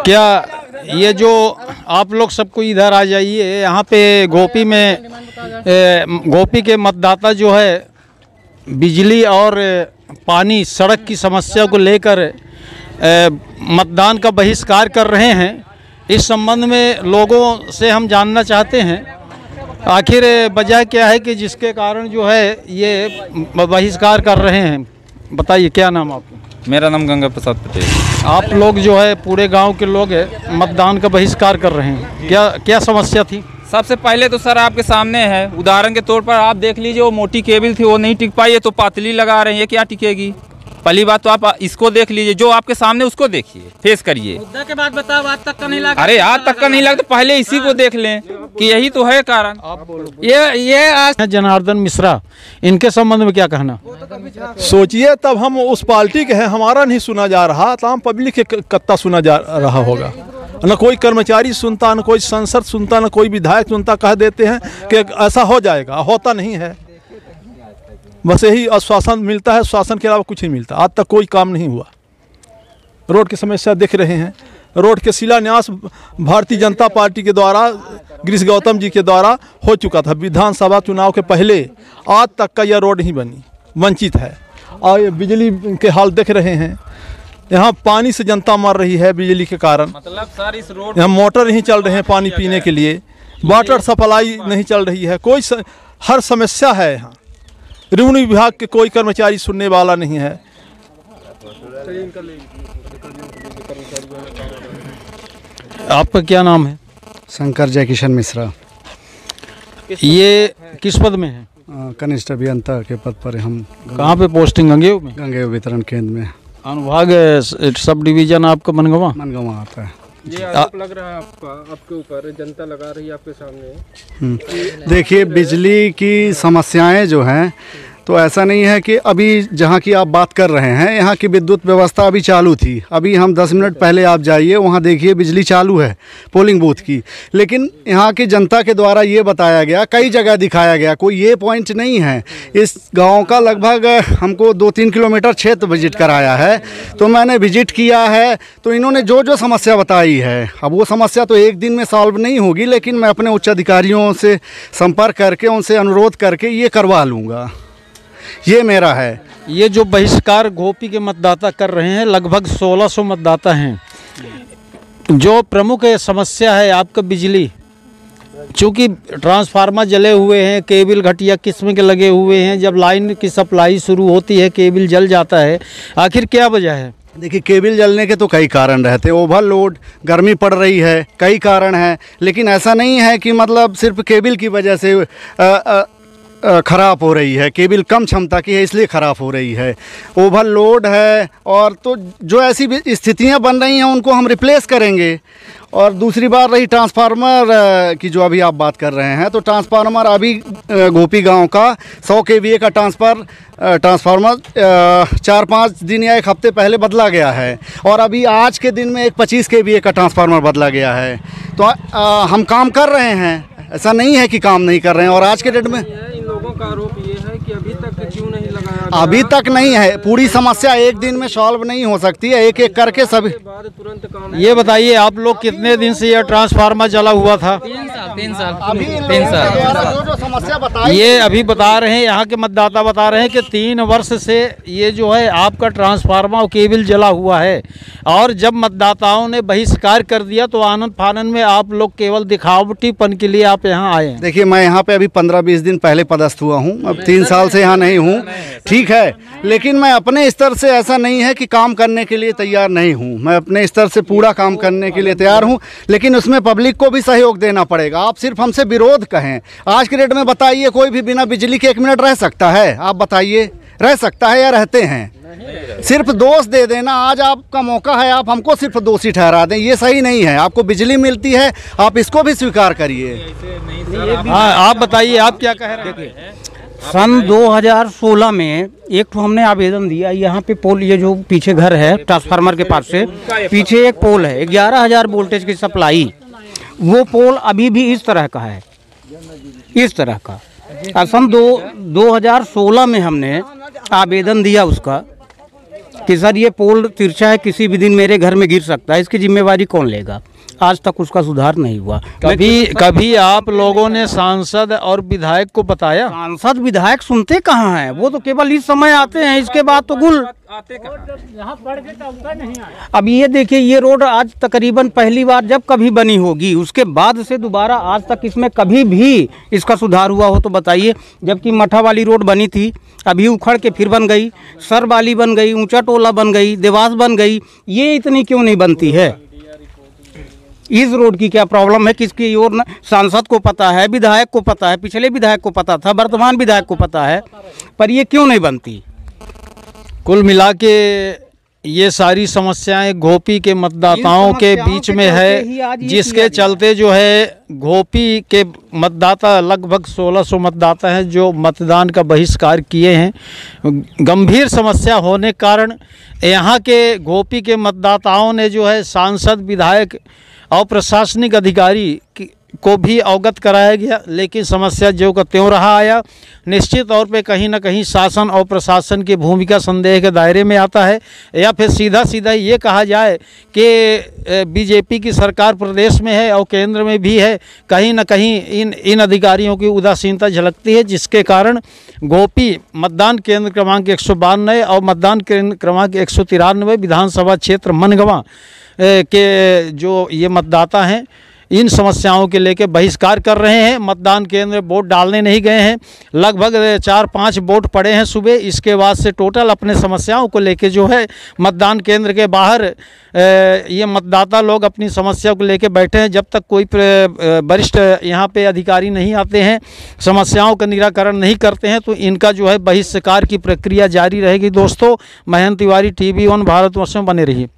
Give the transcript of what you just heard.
क्या ये जो आप लोग सबको इधर आ जाइए, यहाँ पे गोपी में गोपी के मतदाता जो है बिजली और पानी सड़क की समस्या को लेकर मतदान का बहिष्कार कर रहे हैं। इस संबंध में लोगों से हम जानना चाहते हैं आखिर वजह क्या है कि जिसके कारण जो है ये बहिष्कार कर रहे हैं। बताइए, क्या नाम आपका? मेरा नाम गंगा प्रसाद पटेल। आप लोग जो है पूरे गांव के लोग हैं मतदान का बहिष्कार कर रहे हैं, क्या समस्या थी? सबसे पहले तो सर आपके सामने है, उदाहरण के तौर पर आप देख लीजिए, वो मोटी केबल थी वो नहीं टिक पाई है तो पातली लगा रहे हैं, ये क्या टिकेगी? पहली बात तो आप इसको देख लीजिए, जो आपके सामने उसको देखिए, फेस करिए। मुद्दा के बाद बताओ, आज तक का नहीं लगा। अरे आज तक का नहीं लगा तो पहले इसी को देख लें कि यही तो है कारण। ये आज जनार्दन मिश्रा, इनके संबंध में क्या कहना? सोचिए, तब हम उस पार्टी के हैं, हमारा नहीं सुना जा रहा, तमाम पब्लिक के कत्ता सुना जा रहा होगा। न कोई कर्मचारी सुनता, न कोई सांसद सुनता, न कोई विधायक सुनता। कह देते हैं कि ऐसा हो जाएगा, होता नहीं है। बस यही आश्वासन मिलता है, शासन के अलावा कुछ नहीं मिलता। आज तक कोई काम नहीं हुआ। रोड की समस्या देख रहे हैं, रोड के शिलान्यास भारतीय जनता पार्टी के द्वारा गिरीश गौतम जी के द्वारा हो चुका था विधानसभा चुनाव के पहले। आज तक का यह रोड नहीं बनी, वंचित है। और बिजली के हाल देख रहे हैं, यहाँ पानी से जनता मर रही है बिजली के कारण। मतलब सर इस रोड यहाँ मोटर नहीं चल रहे हैं पानी पीने के लिए, वाटर सप्लाई नहीं चल रही है, कोई हर समस्या है यहाँ। रेवेन्यू विभाग के कोई कर्मचारी सुनने वाला नहीं है। आपका क्या नाम है? शंकर जय किशन मिश्रा। ये किस पद में है? कनिष्ठ अभियंता के पद पर हम। कहाँ पे पोस्टिंग? गंगेव में? गंगेव वितरण केंद्र में। अनुभाग सब डिवीजन आपका मनगवा आता है। ये आरोप लग रहा है आपके ऊपर, जनता लगा रही है आपके सामने। देखिए, बिजली की समस्याएं जो हैं तो ऐसा नहीं है कि अभी जहाँ की आप बात कर रहे हैं यहाँ की विद्युत व्यवस्था अभी चालू थी। अभी हम 10 मिनट पहले आप जाइए, वहाँ देखिए बिजली चालू है पोलिंग बूथ की। लेकिन यहाँ की जनता के द्वारा ये बताया गया, कई जगह दिखाया गया, कोई ये पॉइंट नहीं है। इस गांव का लगभग हमको 2-3 किलोमीटर क्षेत्र विजिट कराया है, तो मैंने विजिट किया है। तो इन्होंने जो जो समस्या बताई है, अब वो समस्या तो एक दिन में सॉल्व नहीं होगी, लेकिन मैं अपने उच्च अधिकारियों से संपर्क करके उनसे अनुरोध करके ये करवा लूँगा। ये मेरा है। ये जो बहिष्कार गोपी के मतदाता कर रहे हैं, लगभग 1600 मतदाता हैं। जो प्रमुख समस्या है आपका बिजली, चूँकि ट्रांसफार्मर जले हुए हैं, केबल घटिया किस्म के लगे हुए हैं, जब लाइन की सप्लाई शुरू होती है केबल जल जाता है, आखिर क्या वजह है? देखिए, केबल जलने के तो कई कारण रहते हैं। ओवरलोड, गर्मी पड़ रही है, कई कारण हैं। लेकिन ऐसा नहीं है कि मतलब सिर्फ केबल की वजह से ख़राब हो रही है। केबल कम क्षमता की है इसलिए ख़राब हो रही है, ओवरलोड है। और तो जो ऐसी स्थितियां बन रही हैं उनको हम रिप्लेस करेंगे। और दूसरी बात रही ट्रांसफार्मर की, जो अभी आप बात कर रहे हैं, तो ट्रांसफार्मर अभी गोपी गांव का 100 kVA का ट्रांसफार्मर 4-5 दिन या 1 हफ्ते पहले बदला गया है। और अभी आज के दिन में एक 25 kVA का ट्रांसफार्मर बदला गया है। तो हम काम कर रहे हैं, ऐसा नहीं है कि काम नहीं कर रहे हैं। और आज के डेट में इन लोगों का आरोप ये है कि अभी तक क्यों नहीं लगाया? अभी तक नहीं है। पूरी समस्या एक दिन में सॉल्व नहीं हो सकती है, एक एक करके सभी। तुरंत काम। ये बताइए, आप लोग कितने दिन से यह ट्रांसफार्मर जला हुआ था? 3 साल। अभी जो समस्या बताई, ये अभी बता रहे हैं, यहाँ के मतदाता बता रहे हैं कि 3 वर्ष से ये जो है आपका ट्रांसफार्मर और केबल जला हुआ है। और जब मतदाताओं ने बहिष्कार कर दिया तो आनंद फानन में आप लोग केवल दिखावटीपन के लिए आप यहाँ आए हैं। देखिए, मैं यहाँ पे अभी 15-20 दिन पहले पदस्थ हुआ हूँ, अब 3 साल से यहाँ नहीं हूँ, ठीक है। लेकिन मैं अपने स्तर से, ऐसा नहीं है कि काम करने के लिए तैयार नहीं हूँ, मैं अपने स्तर से पूरा काम करने के लिए तैयार हूँ। लेकिन उसमें पब्लिक को भी सहयोग देना पड़ेगा। आप सिर्फ हमसे विरोध कहें, आज के डेट में बताइए, कोई भी बिना बिजली के 1 मिनट रह सकता है? आप बताइए, रह सकता है या रहते हैं? सिर्फ दोष दे देना, आज आपका मौका है, आप हमको सिर्फ दोषी ठहरा दें, ये सही नहीं है। आपको बिजली मिलती है, आप इसको भी स्वीकार करिए। हाँ, आप बताइए, आप क्या कह रहे हैं? सन 2016 में एक तो हमने आवेदन दिया, यहाँ पे पोल, ये जो पीछे घर है ट्रांसफार्मर के पास से पीछे एक पोल है 11,000 वोल्टेज की सप्लाई। वो पोल अभी भी इस तरह का है, इस तरह का। सन 2016 में हमने आवेदन दिया उसका, कि सर ये पोल तिरछा है, किसी भी दिन मेरे घर में गिर सकता है, इसकी जिम्मेवारी कौन लेगा। आज तक उसका सुधार नहीं हुआ। कभी आप लोगों ने सांसद और विधायक को बताया? सांसद विधायक सुनते कहाँ हैं, वो तो केवल इस समय आते हैं, इसके बाद तो गुल। अब ये देखिए, ये रोड आज तकरीबन पहली बार जब कभी बनी होगी, उसके बाद से दोबारा आज तक इसमें कभी भी इसका सुधार हुआ हो तो बताइए। जबकि मठा वाली रोड बनी थी, अभी उखड़ के फिर बन गई, सर वाली बन गई, ऊंचा टोला बन गई, देवास बन गई, ये इतनी क्यों नहीं बनती है? इस रोड की क्या प्रॉब्लम है, किसकी ओर न सांसद को पता है, विधायक को पता है, पिछले विधायक को पता था, वर्तमान विधायक को पता है, पर ये क्यों नहीं बनती? कुल मिला के ये सारी समस्याएं घोपी के मतदाताओं के बीच में है, जिसके चलते जो है घोपी के मतदाता लगभग 1600 मतदाता हैं जो मतदान का बहिष्कार किए हैं। गंभीर समस्या होने के कारण यहाँ के घोपी के मतदाताओं ने जो है सांसद, विधायक और प्रशासनिक अधिकारी को भी अवगत कराया गया, लेकिन समस्या जो का त्यों रहा आया। निश्चित तौर पे कहीं ना कहीं शासन और प्रशासन की भूमिका संदेह के दायरे में आता है, या फिर सीधा सीधा ये कहा जाए कि बीजेपी की सरकार प्रदेश में है और केंद्र में भी है, कहीं ना कहीं इन अधिकारियों की उदासीनता झलकती है, जिसके कारण घोपी मतदान केंद्र क्रमांक 192 और मतदान केंद्र क्रमांक 193 विधानसभा क्षेत्र मनगवा के जो ये मतदाता हैं, इन समस्याओं के लेके बहिष्कार कर रहे हैं। मतदान केंद्र वोट डालने नहीं गए हैं, लगभग 4-5 वोट पड़े हैं सुबह। इसके बाद से टोटल अपने समस्याओं को लेके जो है मतदान केंद्र के बाहर ये मतदाता लोग अपनी समस्या को लेके बैठे हैं। जब तक कोई वरिष्ठ यहाँ पे अधिकारी नहीं आते हैं, समस्याओं का निराकरण नहीं करते हैं, तो इनका जो है बहिष्कार की प्रक्रिया जारी रहेगी। दोस्तों, महेंद्र तिवारी, TV1 भारतवर्ष में बने रहिए।